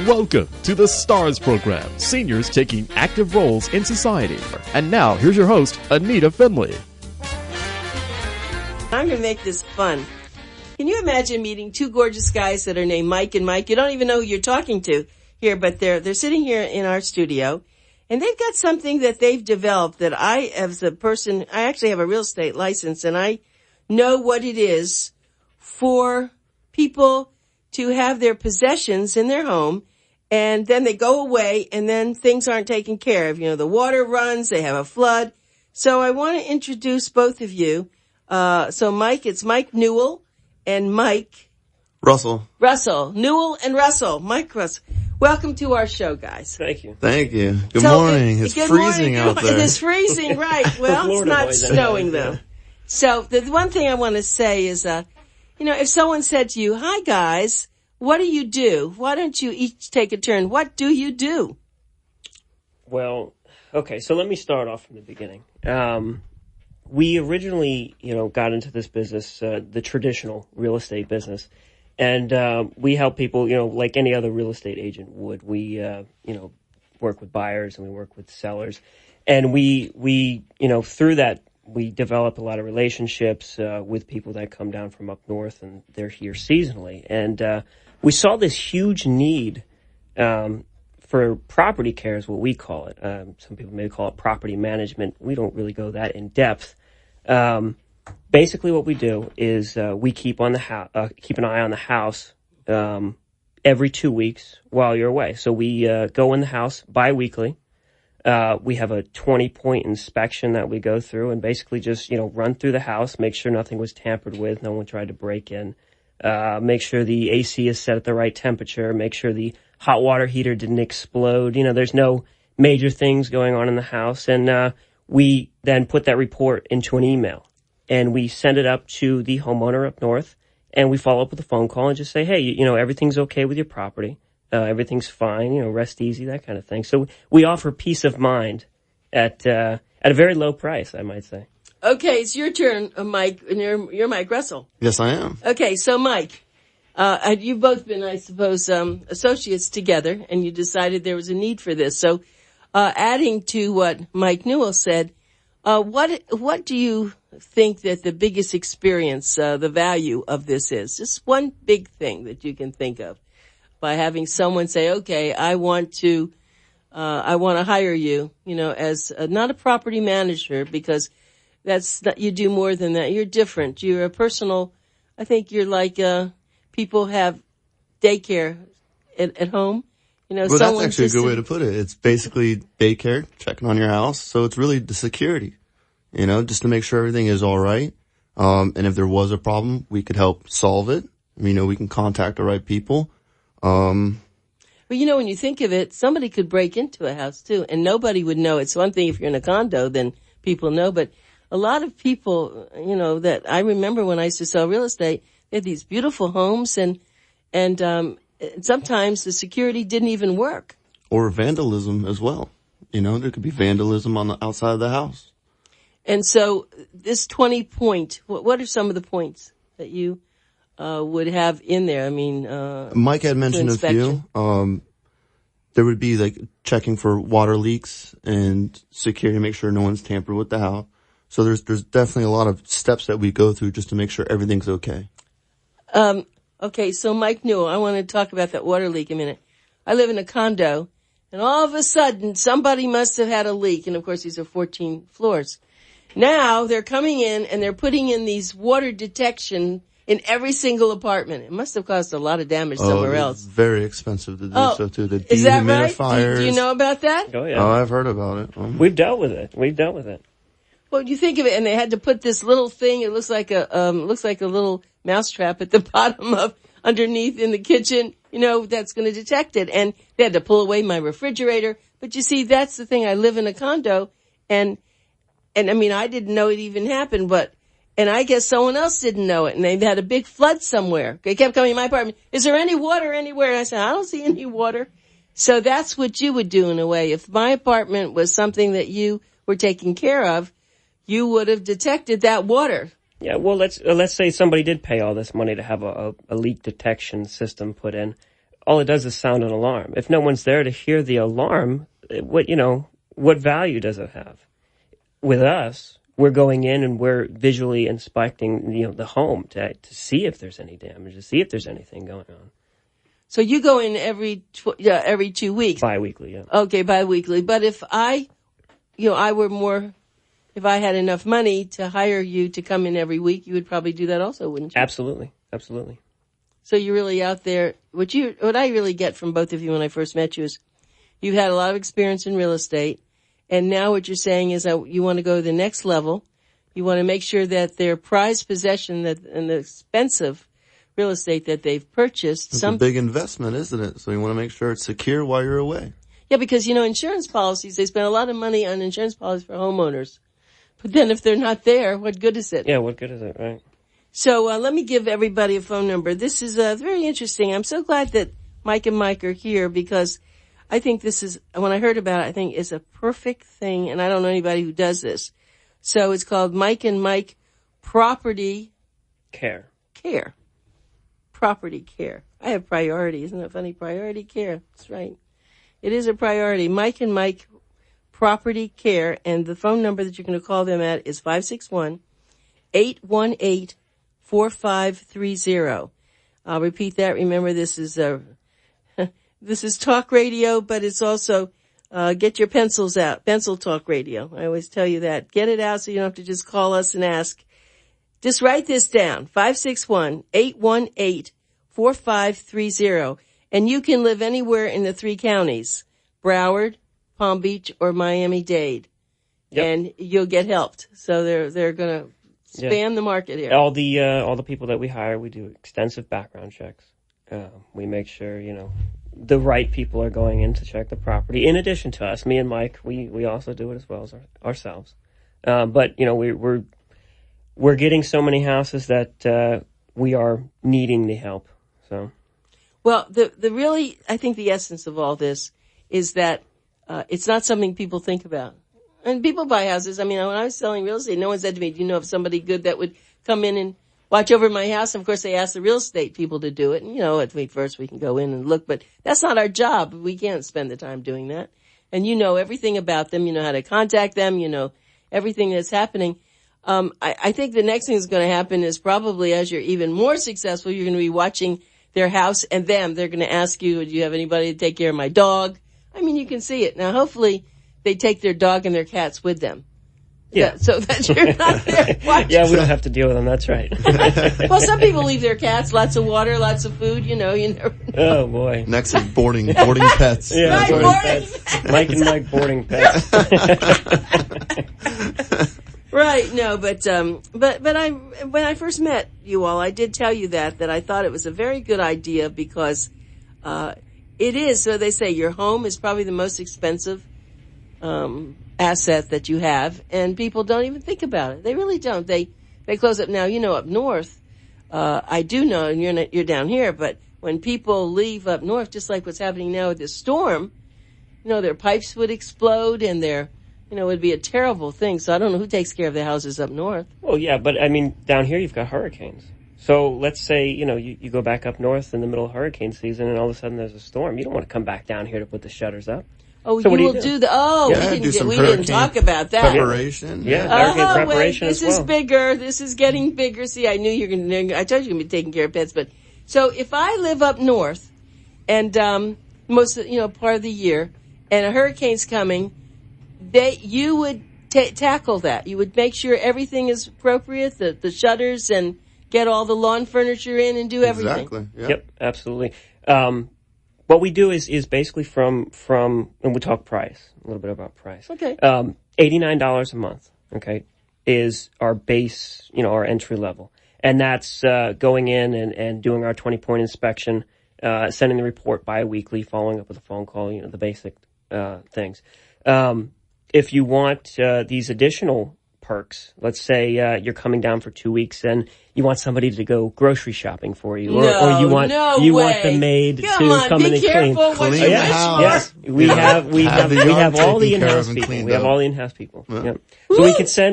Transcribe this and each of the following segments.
Welcome to the STARS program, seniors taking active roles in society. And now, here's your host, ANITA FINLEY. I'm going to make this fun. Can you imagine meeting two gorgeous guys that are named Mike and Mike? You don't even know who you're talking to here, but they're sitting here in our studio, and they've got something that they've developed that I, as a person, I actually have a real estate license, and I know what it is for people to have their possessions in their home, and then they go away, and then things aren't taken care of. You know, the water runs, they have a flood. So I want to introduce both of you. So Mike, it's Mike Newell and Mike Russell. Newell and Russell. Mike Russell. Welcome to our show, guys. Thank you. Thank you. Good morning. It's freezing out there. It is freezing, right. Well, it's not snowing though. So the one thing I want to say is, if someone said to you, "Hi guys, what do you do? Why don't you each take a turn? What do you do?" Well, okay, so let me start off from the beginning. We originally, got into this business, the traditional real estate business, and we help people, like any other real estate agent would. We, work with buyers and we work with sellers, and we through that, we develop a lot of relationships with people that come down from up north, and they're here seasonally. And we saw this huge need for property care is what we call it. Some people may call it property management. We don't really go that in depth. Basically what we do is we keep an eye on the house every 2 weeks while you're away. So we go in the house bi-weekly. We have a 20-point inspection that we go through and basically just, run through the house, make sure nothing was tampered with, no one tried to break in, make sure the AC is set at the right temperature, make sure the hot water heater didn't explode. There's no major things going on in the house. And we then put that report into an email and we send it up to the homeowner up north, and we follow up with a phone call and just say, hey, everything's okay with your property. Everything's fine, rest easy, that kind of thing. So we offer peace of mind at a very low price, I might say. Okay, it's your turn, Mike, and you're Mike Russell. Yes, I am. Okay, so Mike, you've both been, I suppose, associates together, and you decided there was a need for this. So, adding to what Mike Newell said, what do you think that the biggest experience, the value of this is? Just one big thing that you can think of. By having someone say, okay, I want to hire you, as not a property manager, because you do more than that. You're different. You're a personal, I think you're like, people have daycare at home. Well, that's actually a good way to put it. It's basically daycare, checking on your house. So it's really the security, just to make sure everything is all right. And if there was a problem, we could help solve it. We can contact the right people. Well, when you think of it, somebody could break into a house too, and nobody would know. It's one thing if you're in a condo, then people know, but a lot of people, that I remember when I used to sell real estate, they had these beautiful homes, and sometimes the security didn't even work. Or vandalism as well. There could be vandalism on the outside of the house. And so this 20-point, what are some of the points that you would have in there? Mike had mentioned a few. There would be like checking for water leaks and security, make sure no one's tampered with the house. So there's definitely a lot of steps that we go through just to make sure everything's okay. Okay, so Mike Newell, I want to talk about that water leak a minute. I live in a condo, and all of a sudden somebody must have had a leak, and of course these are 14 floors. Now they're coming in and they're putting in these water detection in every single apartment. It must have caused a lot of damage somewhere else. It's very expensive to do so too. The is that right? dehumidifiers. Do you know about that? Oh yeah. Oh, I've heard about it. We've dealt with it. Well, you think of it, and they had to put this little thing. It looks like a little mousetrap at the bottom of underneath in the kitchen. That's going to detect it. And they had to pull away my refrigerator. But you see, that's the thing. I live in a condo, and I didn't know it even happened, and I guess someone else didn't know it, and they had a big flood somewhere. They kept coming to my apartment. Is there any water anywhere? And I said, I don't see any water. So that's what you would do in a way. If my apartment was something that you were taking care of, you would have detected that water. Yeah, well, let's say somebody did pay all this money to have a leak detection system put in. all it does is sound an alarm. If no one's there to hear the alarm, what value does it have? With us, we're going in and we're visually inspecting, the home to see if there's any damage, to see if there's anything going on. So you go in every 2 weeks? Biweekly, yeah. Okay, biweekly. But if if I had enough money to hire you to come in every week, you would probably do that also, wouldn't you? Absolutely. So you're really out there. What I really get from both of you when I first met you is you've had a lot of experience in real estate, and now what you're saying is that you want to go to the next level. You want to make sure that their prized possession and the expensive real estate that they've purchased. It's a big investment, isn't it? So you want to make sure it's secure while you're away. Yeah, because, insurance policies, they spend a lot of money on insurance policies for homeowners. But then if they're not there, what good is it? Yeah, what good is it, right? So let me give everybody a phone number. This is very interesting. I'm so glad that Mike and Mike are here because I think this is, when I heard about it, I think it's a perfect thing, and I don't know anybody who does this. So it's called Mike and Mike Property Care. Property Care. I have priority. Isn't that funny? Priority care. That's right. It is a priority. Mike and Mike Property Care, and the phone number that you're going to call them at is 561-818-4530. I'll repeat that. Remember, this is talk radio, but it's also get your pencils out. Pencil talk radio. I always tell you that. Get it out so you don't have to just call us and ask. Just write this down. 561-818-4530. And you can live anywhere in the 3 counties, Broward, Palm Beach, or Miami-Dade. Yep. And you'll get helped. So they're going to span the market here. All the people that we hire, we do extensive background checks. We make sure, the right people are going in to check the property. In addition to us, me and Mike, we also do it as well as ourselves. But, we're getting so many houses that we are needing the help. So, well, I think the essence of all this is that it's not something people think about. And people buy houses. I mean, when I was selling real estate, no one said to me, do you know of somebody good that would come in and watch over my house? And of course, they ask the real estate people to do it. And, at first we can go in and look, but that's not our job. We can't spend the time doing that. And you know everything about them. You know how to contact them. You know everything that's happening. I think the next thing that's going to happen is probably as you're even more successful, you're going to be watching their house and them. They're going to ask you, do you have anybody to take care of my dog? I mean, you can see it. Now, hopefully they take their dog and their cats with them. Yeah. So that you're not there watching. Yeah, we don't have to deal with them. That's right. Well, some people leave their cats, lots of water, lots of food, you never know. Oh, boy. Next is boarding pets. Yeah, right, boarding pets. Mike and Mike boarding pets. Right, no, but when I first met you all, I did tell you that I thought it was a very good idea because, it is, so they say your home is probably the most expensive, asset that you have, and people don't even think about it. They really don't. They close up. Now, up north, I do know, and you're down here, but when people leave up north, just like what's happening now with this storm, their pipes would explode and it would be a terrible thing. So I don't know who takes care of the houses up north. Well, yeah, but I mean, down here you've got hurricanes. So let's say, you go back up north in the middle of hurricane season and all of a sudden there's a storm. You don't want to come back down here to put the shutters up. Oh, so you will do the, we didn't talk about that. Preparation. Yeah, hurricane preparation this as well. Is bigger. This is getting bigger. See, I knew I told you you're going to be taking care of pets, but so if I live up north and, most of, part of the year and a hurricane's coming, you would tackle that. You would make sure everything is appropriate, the shutters, and get all the lawn furniture in and do everything. Exactly. Yep, absolutely. What we do is basically from, and we'll talk price, a little bit about price. Okay. $89 a month, okay, is our base, our entry level. And that's, going in and doing our 20-point inspection, sending the report bi-weekly, following up with a phone call, the basic, things. If you want, these additional perks, let's say, you're coming down for 2 weeks and you want somebody to go grocery shopping for you, or you want the maid to come in and clean. Yes, we have all the in-house people. We have all the in-house people. Yeah. Yeah. So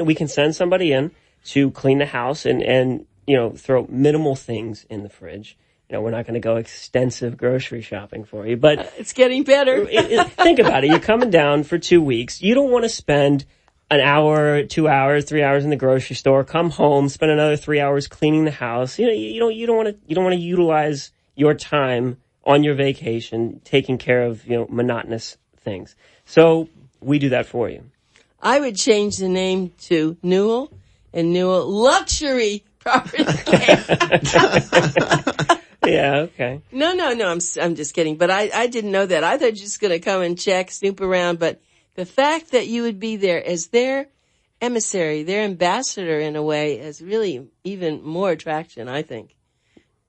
we can send somebody in to clean the house and throw minimal things in the fridge. we're not going to go extensive grocery shopping for you, but it's getting better. Think about it. You're coming down for 2 weeks. You don't want to spend an hour, 2 hours, 3 hours in the grocery store, come home, spend another 3 hours cleaning the house. You don't want to utilize your time on your vacation taking care of, monotonous things. So we do that for you. I would change the name to Newell and Newell Luxury Property Care. Yeah, okay. No, I'm just kidding. But I didn't know that. I thought you were just going to come and check, snoop around. But the fact that you would be there as their emissary, their ambassador in a way, is really even more attraction, I think.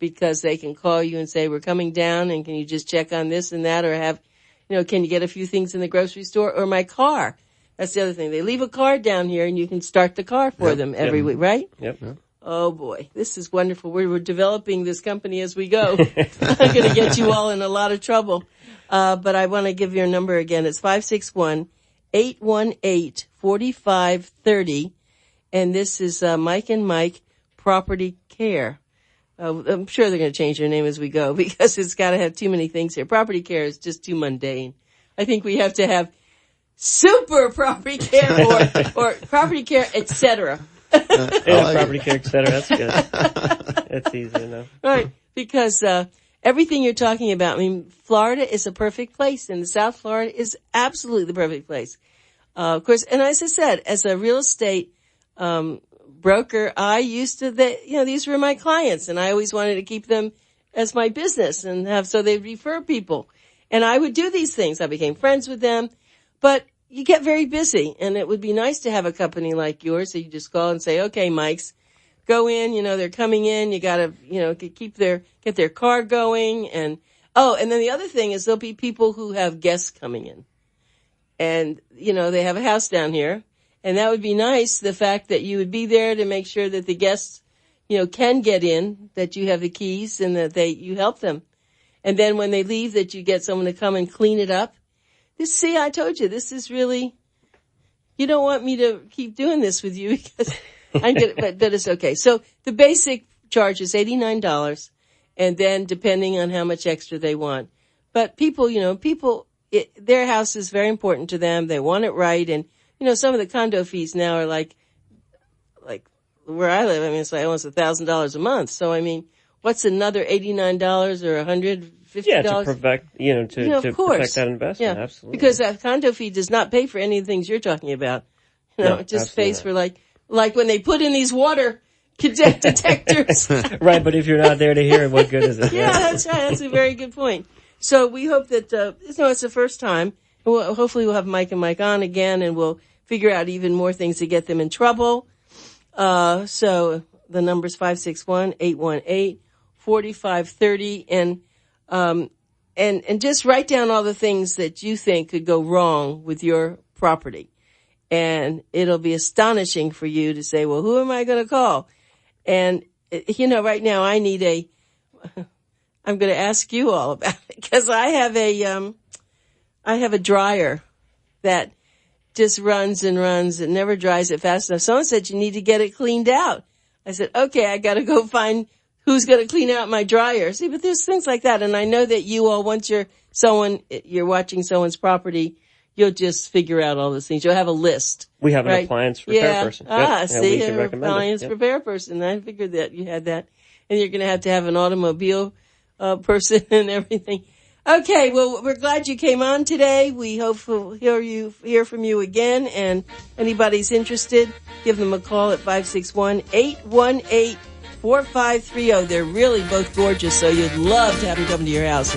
Because they can call you and say, we're coming down and can you just check on this and that, or have, can you get a few things in the grocery store, or my car. That's the other thing. They leave a car down here and you can start the car for them every week, right? Yep. Oh boy, this is wonderful. We're developing this company as we go. I'm going to get you all in a lot of trouble. But I want to give your number again. It's 561-818-4530. And this is Mike and Mike Property Care. I'm sure they're going to change their name as we go because it's got to have too many things here. Property care is just too mundane. I think we have to have super property care or property care, etc. Property care, etc. That's good. That's easy enough. Right, because everything you're talking about, Florida is a perfect place, and South Florida is absolutely the perfect place. Of course, and as I said, as a real estate broker, I used to, these were my clients, and I always wanted to keep them as my business and so they'd refer people. And I would do these things. I became friends with them, but you get very busy, and it would be nice to have a company like yours. So you just call and say, okay, Mike's, go in, they're coming in. You got to, get their car going. And then the other thing is there'll be people who have guests coming in, and, they have a house down here. And that would be nice, the fact that you would be there to make sure that the guests, can get in, that you have the keys and that you help them. And then when they leave, that you get someone to come and clean it up. See, I told you, this is really, you don't want me to keep doing this with you because but it's okay. So the basic charge is $89, and then depending on how much extra they want. But people, their house is very important to them. They want it right. And, some of the condo fees now are like where I live. It's like almost $1,000 a month. So, what's another $89 or $150? Yeah, to protect, to protect that investment. Yeah, absolutely. because that condo fee does not pay for any of the things you're talking about. No, it just pays for like when they put in these water detectors. Right, but if you're not there to hear it, what good is it? Yeah, that's right. That's a very good point. So we hope that, it's the first time. Hopefully we'll have Mike and Mike on again, and we'll figure out even more things to get them in trouble. So the number's 561-818-4530. And just write down all the things that you think could go wrong with your property. And it'll be astonishing for you to say, well, who am I going to call? And, right now I'm going to ask you all about it, because I have a dryer that just runs and runs. It never dries it fast enough. Someone said you need to get it cleaned out. I said, okay, I got to go find who's going to clean out my dryer. See, but there's things like that. And I know that you all, once you're watching someone's property, you'll just figure out all those things. You'll have a list. We have an appliance repair person. See, an appliance repair person. I figured that you had that. And you're going to have an automobile person and everything. Okay, well, we're glad you came on today. We hope we'll hear from you again. And anybody's interested, give them a call at 561-818-4530. They're really both gorgeous, so you'd love to have them come to your house.